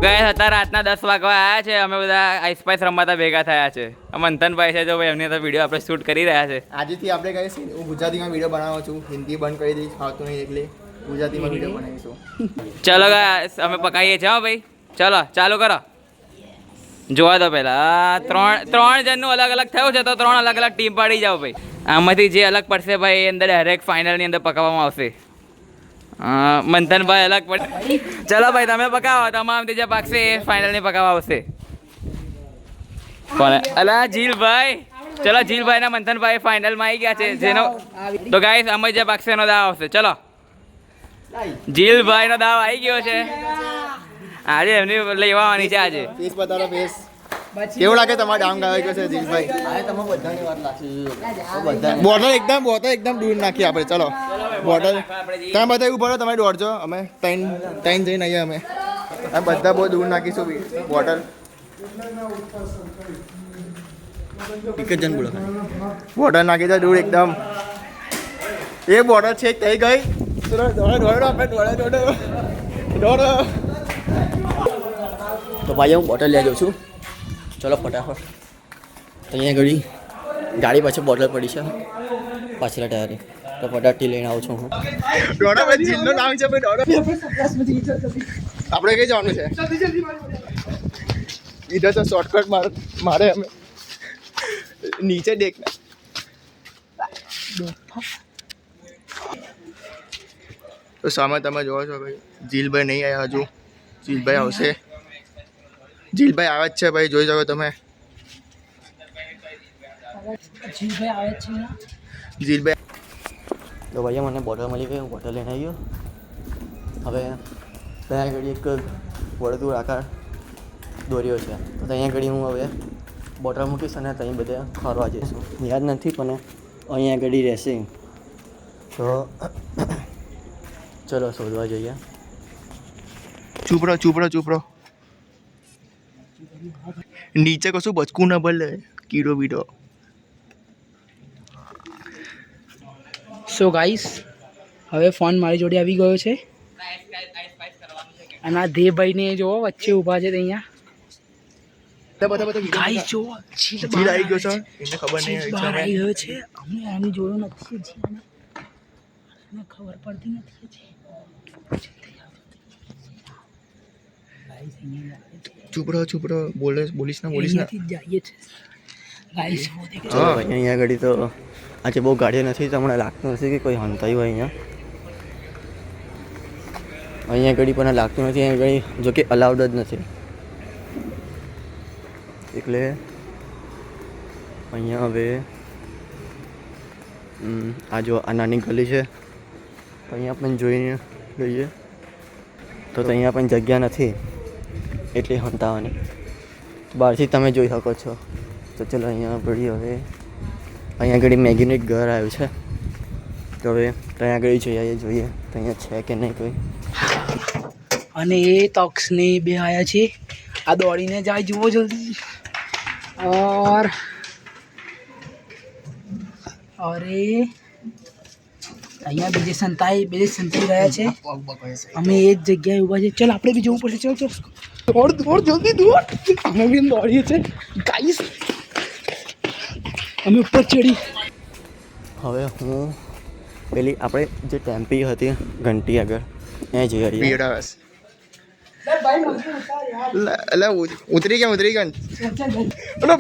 ગયા હતા રાતના 10 વાગવા આવ્યા છે. અમે બધા આઈસ્પાઈસ રમવાતા ભેગા થયા છે. મંથનભાઈ છે જો ભાઈ એમની તો વિડીયો આપણે શૂટ કરી રહ્યા છે. આજથી આપણે કહીએ હું ગુજરાતીમાં વિડીયો બનાવું છું, હિન્દી બંધ કરી દઈશ, આવતું નહીં એટલે ગુજરાતીમાં વિડીયો બનાવીશું. ચલો ગાઈસ અમે પકાવીએ છીએ હો ભાઈ. ચલો ચાલુ કરો. જોવા દો પહેલા ત્રણ જણનું અલગ અલગ થયું છે તો 3 અલગ અલગ ટીમ પાડી જાઓ ભાઈ. આમાંથી જે અલગ પડશે ભાઈ એ અંદર ડાયરેક્ટ ફાઇનલની અંદર પકાવવામાં આવશે. મંથનભાઈ અલગ પડે. ચલો ભાઈ તમે પકાવો, તમામથી જે પાકશે એ ફાઇનલની પકાવવા આવશે. કોણ? અલા જીલભાઈ. ચલો જીલભાઈ ના મંથનભાઈ ફાઇનલમાં આવી ગયા છે. જેનો તો ગાઈસ અમે જે પાકશે એનો દાવ આવશે. ચલો જીલભાઈ નો દાવ આવી ગયો છે. આજે એમની લેવાની છે આજે. ફેસ બતાવો ફેસ. કેવું લાગે તમારે ડાઉન ગાય છે જીલભાઈ? આ તમે બધાની વાત નાખી. બોટલ એકદમ દૂર નાખી આપણે. ચલો બોટલ તમે બધા એવું ભરો, તમે દોડજો. અમે ત્રણ જઈને આવીએ. અમે બધા બહુ દૂર નાખીશું બોટલ. એક જ જણ બોલો. બોટલ નાખી દો દૂર એકદમ. એ બોટલ છે થઈ ગઈ. દોડો આપણે દોડો. તો ભાઈ હું બોટલ લઈ જાઉં છું. ચલો ફટાફટ. અહીંયા ઘડી ગાડી પાછળ બોટલ પડી છે પાછલા ટાયરે, તો ફટાફટથી લઈને આવું છું હું. જીલનું નામ છે ભાઈ. આપણે કઈ જવાનું છે? ઇધર તો શોર્ટકટ મારે અમે નીચે દેખના. તો સામે તમે જોવો છો ભાઈ જીલભાઈ નહીં આવ્યા હજુ. જીલભાઈ આવશે. જીલભાઈ આવે જ છે ભાઈ, જોઈ શકો તમે. જીલભાઈ તો ભાઈ મને બોટલ મળી ગઈ, હું બોટલ લઈને આવ્યો. હવે ત્યાં આગળ એક વર્તુળ આકાર દોર્યો છે, તો ત્યાં આગળ હું હવે બોટલ મૂકીશ અને ત્યાં બધે ફરવા જઈશું. યાદ નથી પણ અહીંયા આગળ રહેશે. તો ચલો શોધવા જઈએ. ચૂપ રહો. નીચે કશું બચકું ના ભલે, કીડો બીડો. સો ગાઈસ હવે ફોન મારી જોડે આવી ગયો છે અને આ દેવભાઈને જોવો વચ્ચે ઊભા છે અહીંયા. ગાઈસ જો જીલ આવી ગયો છે, એને ખબર નહીં આવી ગયો છે. અમે આની જોડે નથી જીને ખબર પડતી નથી. ચૂપ રહો. બોલીશ ના. અહીંયા આગળ તો આજે બહુ ગાડીઓ નથી, તો હમણાં લાગતું નથી કે કોઈ હંતાયું હોય અહીંયા આગળ પણ લાગતું નથી. અહીંયા આગળ જો કે અલાઉડ જ નથી, એટલે અહીંયા હવે આ જો આ નાની ગલી છે, અહીંયા પણ જોઈને ગઈએ તો અહીંયા પણ જગ્યા નથી એટલે હંતાવાની. બહારથી તમે જોઈ શકો છો. તો ચલો અહીંયા આગળ હવે અહીંયા આગળ મેગીનું એક ઘર આવ્યું છે, તો હવે ત્યાં આગળ જોઈએ તો અહીંયા છે કે નહીં કોઈ. અને એ તક્ષને બે આયા છે. આ દોડીને જાય, જુઓ જલ્દી. और અહીંયા બીજે સંતાઈ રહ્યા છે. અમે એ જ જગ્યાએ ઊભા છે. ચાલ આપણે બી જવું પડશે. ચાલ દોડ જલ્દી દોડ. અમે બી દોડીએ છીએ ગાઈસ. અમે ઉપર ચડી. હવે હું પેલી આપણે જે ટેમ્પી હતી ઘંટી આગળ ત્યાં જઈ રહી. એટલે ઉતરી ગયા.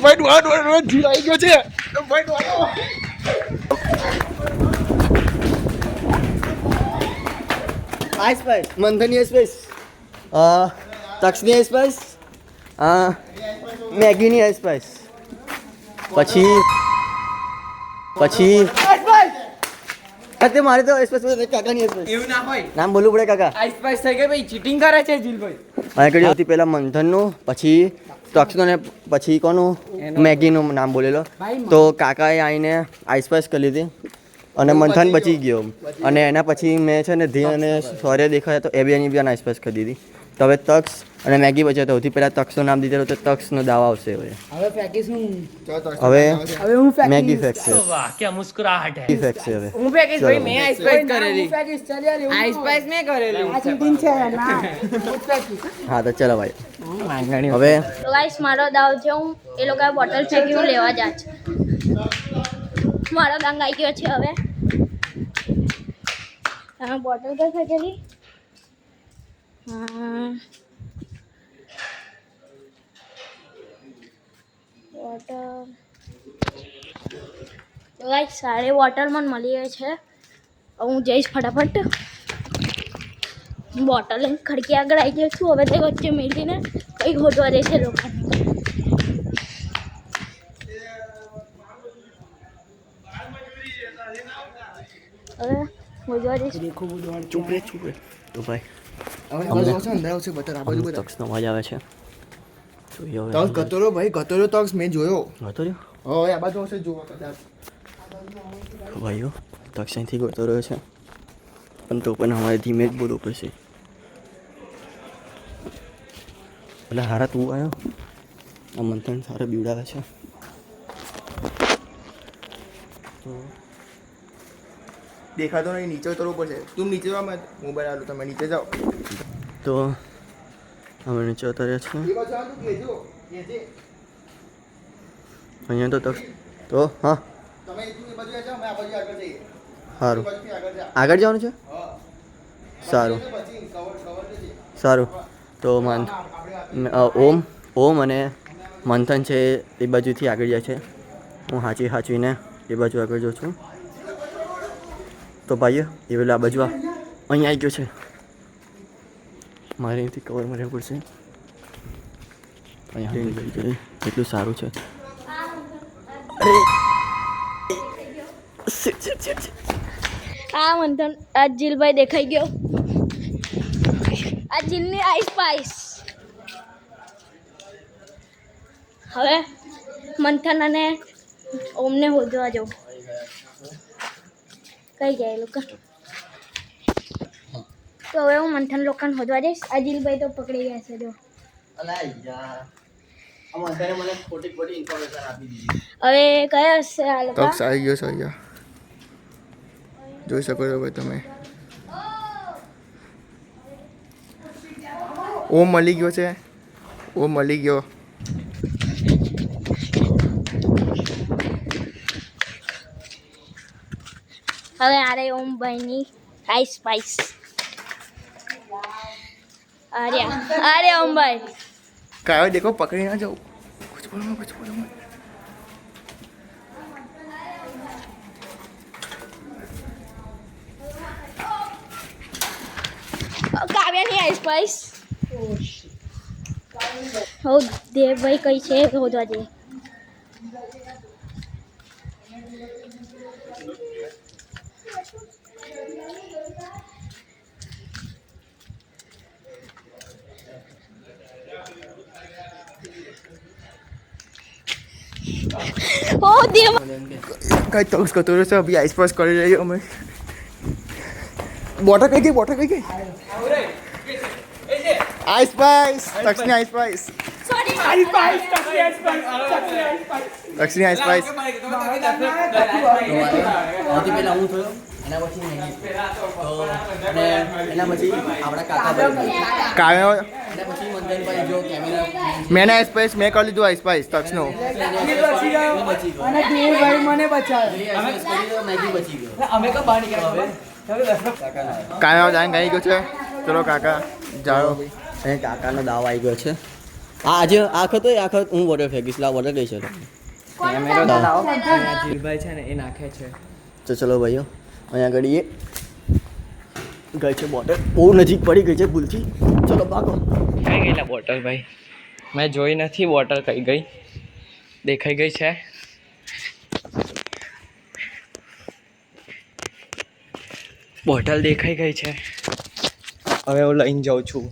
ભાઈ દોડ જીલ આવી ગયો છે. ભાઈ દોડ આઈસ્પાઈસ, મંથનની આઈસ્પાઈસ, તક્ષની આઈસ્પાઈસ, મેગીની આઈસ્પાઈસ, પછી મારે તો આઈસ્પાઈસ કાકાની આઈસ્પાઈસ. એવું ના હોય, નામ બોલવું પડે કાકા. આઈસ્પાઈસ થઈ ગઈ ભાઈ, ચીટિંગ કરે છે જીલભાઈ. આગળ હતી પહેલા મંથનનું, પછી તક્ષનું ને પછી કોનું મેગીનું નામ બોલેલો. તો કાકાએ આવીને આઈસ્પાઈસ કરી લીધી અને મંથન બચી ગયો. અને એના પછી મેં છે ને ધી અને સૌર્ય દેખાયા તો એ બેની બી આઈસ્પાઈસ કરી દીધી. તો હવે તક્ષ અને મેગી બચે તો સૌથી પહેલાં તક્ષનું નામ દીધેલું તો તક્ષનો દાવ આવશે હવે હવે ફેંકીશું હવે હવે હું મેગી ફેંકશે વાહ ક્યાં મુસ્કરાહટ હે ફેંકશે હવે હું ફેંકીશ ભાઈ મેં આઈસ સ્પાઈસ કરેલી ફેંકીશ ચાલ યાર એવું આઈસ સ્પાઈસ મેં કરેલી આ ચીટિંગ છે ના હું જ ફેંકીશ હા તો ચલો ભાઈ હવે તો ગાઈસ મારો દાવ છે હું એ લોકોએ બોટલ ફેંકી હું લેવા જા છે મારો દાંગ આવી ગયો છે હવે હા બોટલ કઈ ફેંકેલી હા બોટલ તો ગાઈસ સારી બોટલ મને મળી ગઈ છે હવે હું જઈશ ફટાફટ બોટલ લઈને ખડકી આગળ આવી ગયો છું હવે તે વચ્ચે મેળવીને કંઈ ખોટવા દે છે લોકો હવે ખોટવા દે છે ચૂપ રે તો ભાઈ તક્ષનો અવાજ આવે છે જોઈએ હવે તક્ષ ગતોરો ભાઈ ગતોરો તક્ષ મેં જોયો હતો રહ્યો હવે આ બાજુ હશે જોવો કદાચ ભાઈઓ તક્ષ અહીંથી ગોતો રહ્યો છે પણ તો પણ અમારે ધીમે જ બોલવું પડશે એટલે હારા તું આવ્યો આ મંથન સારા બીવડાવે છે દેખાતો નહીં નીચે ઉતરવું પડશે તું નીચે જાઓ મેં મોબાઈલ આલું તમે નીચે જાઓ તો અમે નીચે ઉતર્યા છે એ બાજુ આલું કહેજો કહેજે અહીંયા તો તક્ષ તો હા તમે એ બાજુ જાઓ મેં આ બાજુ આગળ જઈએ સારું બાજુથી આગળ જા આગળ જવાનું છે સારું પછી કવર જજે સારું તો ઓમ અને મંથન છે એ બાજુથી આગળ જાય છે હું હાચવીને એ બાજુ આગળ જાઉં છું તો ભાઈઓ એ પેલા આ બાજુ અહીંયા આવી ગયો છે મારે અહીંથી કવરમાં રહેવું પડશે અહીંયા એટલું સારું છે અરે આ મંથન આ જીલભાઈ દેખાઈ ગયો આ જીલની આઈસ પાઈસ હવે મંથન અને ઓમને શોધવા જાઉં કઈ ગયા એ લોકો તો હવે હું મંથન લોકોને શોધવા જઈશ આ જીલભાઈ તો પકડી ગયા છે જો હવે કયા હશે આ લોકો તક્ષ આવી ગયો છે અહીંયા જોઈ શકો છો ભાઈ તમે ઓમ મળી ગયો છે ઓમ મળી ગયો હવે આરે ઓમભાઈની આઈસ સ્પાઈસ અરે ઓમભાઈ કાયો દેખો પકડી ના જાઉં કુછ બોલો મત. કાવ્યાની આઈસ સ્પાઈસ હો દેવભાઈ કઈ છે શોધવા જઈએ ઓ દેવ કઈ તક્ષ કતોરો છે અભી આઈસ પાસ કરી રહી અમે બોટલ કઈ ગઈ આઈસ પાઈસ તક્ષની આઈસ પાઈસ સોરી તક્ષની આઈસ પાઈસ સૌથી પહેલાં હું થયો એના પછી મેગી તો અને એના પછી આપણા કાકાભાઈ કાયો એના પછી મંથનભાઈ જો કેમેરા મેં આઈસ પાઈસ મેં કરી લીધું આઈસ પાઈસ તક્ષનો અને દેવભાઈ મને બચાવ્યો મેગી બચી ગયો અમે તો બહાર નીકળ્યા કાયો જાણ ગઈ ગયો છે ચલો કાકા જાઓ અને કાકાનો દાવ આવી ગયો છે આજે આખો તો આખો હું વોટર ફેંકીશ લા વોટર કઈ છે જીલભાઈ છે ને એ નાખે છે તો ચલો ભાઈઓ અહીંયા આગળ એ ગઈ છે બોટલ બહુ નજીક પડી ગઈ છે ભૂલથી ચલો ભાગો કઈ ગયેલા બોટલ ભાઈ મેં જોઈ નથી બોટલ કઈ ગઈ દેખાઈ ગઈ છે બોટલ દેખાઈ ગઈ છે હવે હું લઈને જાઉં છું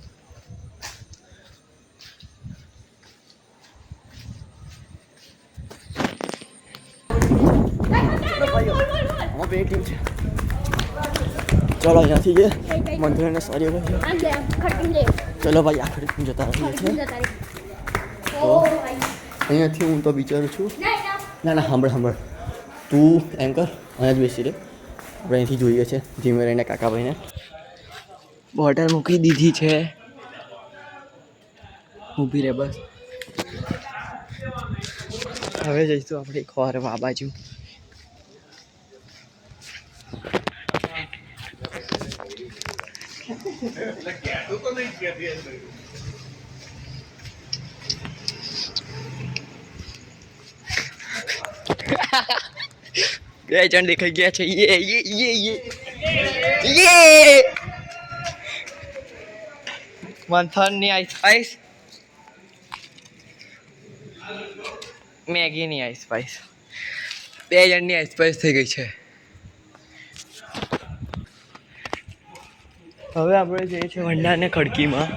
બે ટીમ છે ચલો અહીંયાથી જે મંદિરને સારી હોય આ લે ખટકી લે ચલો ભાઈ આખરે જતા રહીએ છીએ ખટકી જતા રહી ઓ ભાઈ અહીંયાથી હું તો વિચારું છું ના ના સાંભળ તું એમ કર અહીંયા જ બેસી રહે આપણે અહીંથી જોઈએ છે ધીમે રહીને કાકાભાઈને બોટલ મૂકી દીધી છે ઊભી રહે બસ હવે જઈશું આપણે ખોરવા બાજુ બે જણ દેખાઈ ગયા છે મંથનની આઈસ મેગીની આઈસ સ્પાઈસ બે જણની આઈસ સ્પાઈસ થઈ ગઈ છે હવે આપણે જઈએ છીએ વંડા ને ખડકીમાં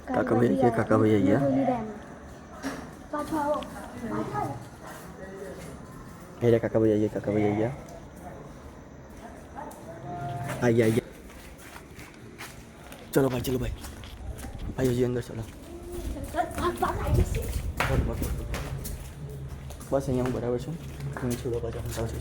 કાકાભાઈ અહીંયા પાછો આવો કાકાભાઈ અહીંયા ચલો ભાઈ હજી અંદર ચલો બસ અહીંયા હું બરાબર છું હું છું પાછા હંતાવશે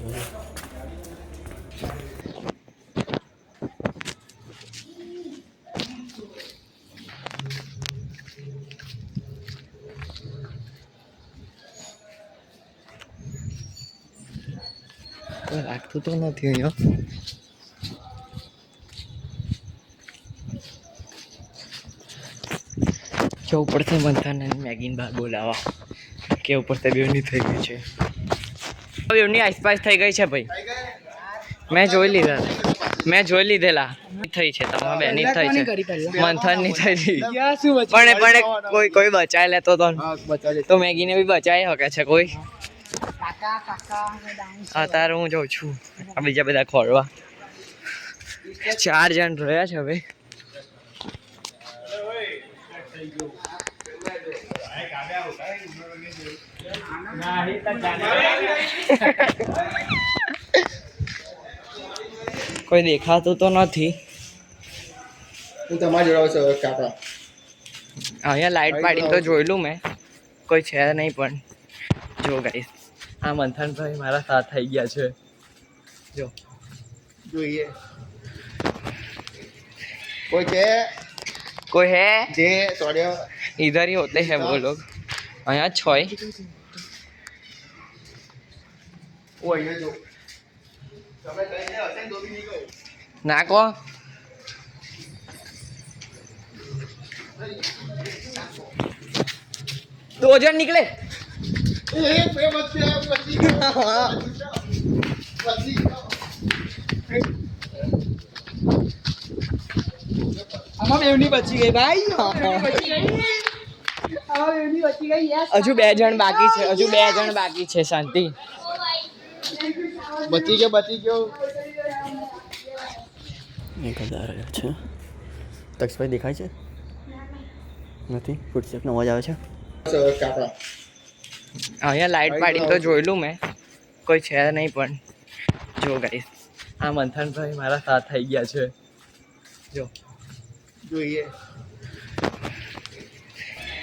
લાગતું તો નથી અહીંયા જવું પડશે મંથન અને મેગીન બહાર બોલાવા કે ઉપરથી બેવની થઈ ગઈ છે બેવની આઈસપાઈસ થઈ ગઈ છે ભાઈ મેં જોઈ લીધેલા થઈ છે તમારા બેની થઈ છે મંથનની થઈ હતી પણ કોઈ બચાવી લેતો તો મેગીને બી બચાવી શકે છે કોઈ અત્યારે હું જાઉં છું આ બીજા બધા ખોરવા 4 જણ રહ્યા છે હવે કોઈ દેખાતું તો નથી હું તમારી જોડે છું કાકા અહીંયા લાઈટ પાડીને તો જોયેલું મેં કોઈ છે નહીં પણ જો ગાઈસ આ મંથનભાઈ મારા સાથ થઈ ગયા છે જો જોઈએ કોઈ છે કોઈ હે જે સોરી इधर ही होते हैं वो लोग અહીંયા છોય ઓ અહીંયા જો તમે કહીને હશે તો બી નહીં કહું ના કહો दो जन निकले આમાં બેવની બચી ગઈ ભાઈ હજુ 2 જણ બાકી છે શાંતિ બચી ગયો નીકળતા રહ્યા છે તક્ષભાઈ દેખાય છે નથી ફૂટસ્ટેપનો અવાજ આવે છે કાકા અહીંયા લાઈટ પાડીને તો જોયેલું મેં કોઈ છે નહીં પણ જો ગાઈસ આ મંથનભાઈ મારા સાથ થઈ ગયા છે જો જોઈએ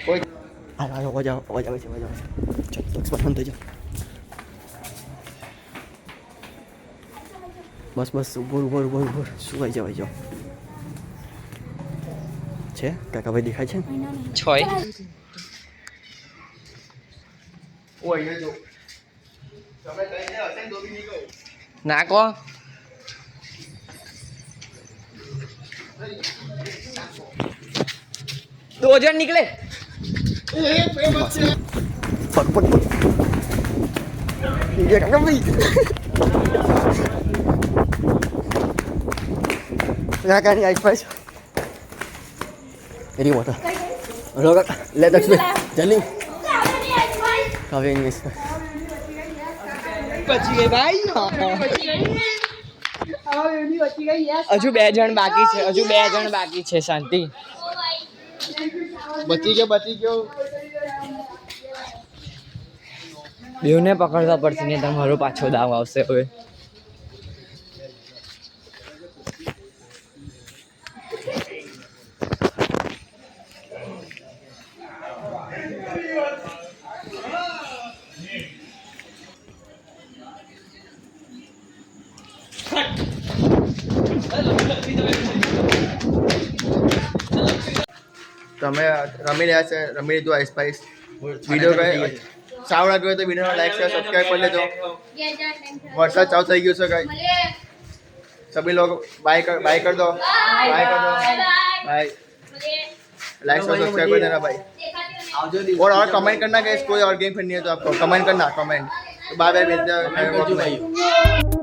કોઈ અવાજ આવે છે ચાલો તક્ષભાઈ બંધ થઈ જાઓ બસ ઉભો સુવાઈ જાઓ છે કાકાભાઈ દેખાય છે છોય ઓ અહીંયા જો તમે કહીને હશે તો બી નહીં કહું ના કહો दो जन निकले आइस मेरी वाटर ले जल्दी कावे नहीं इस બચી ગઈ ભાઈ હજુ 2 જણ બાકી છે શાંતિ બચી ગયો બેવને પકડવા પડશે ને તમારો પાછો દાવ આવશે હવે તમે રમી રહ્યા છે રમી લીધું આઈસ પાઈસ વિડીયો કઈ સારું લાગ્યો હોય તો વિડીયોને લાઈક શેર સબસ્ક્રાઈબ કરી લેજો વરસાદ ચાલુ થઈ ગયું છે કઈ सभी लोग बाय कर दो बाय कर दो बाय लाइक सब्सक्राइब कर देना भाई और कमेंट करना कि कोई और गेम खेलनी है तो आपको कमेंट करना कमेंट बाय बाय मिलते हैं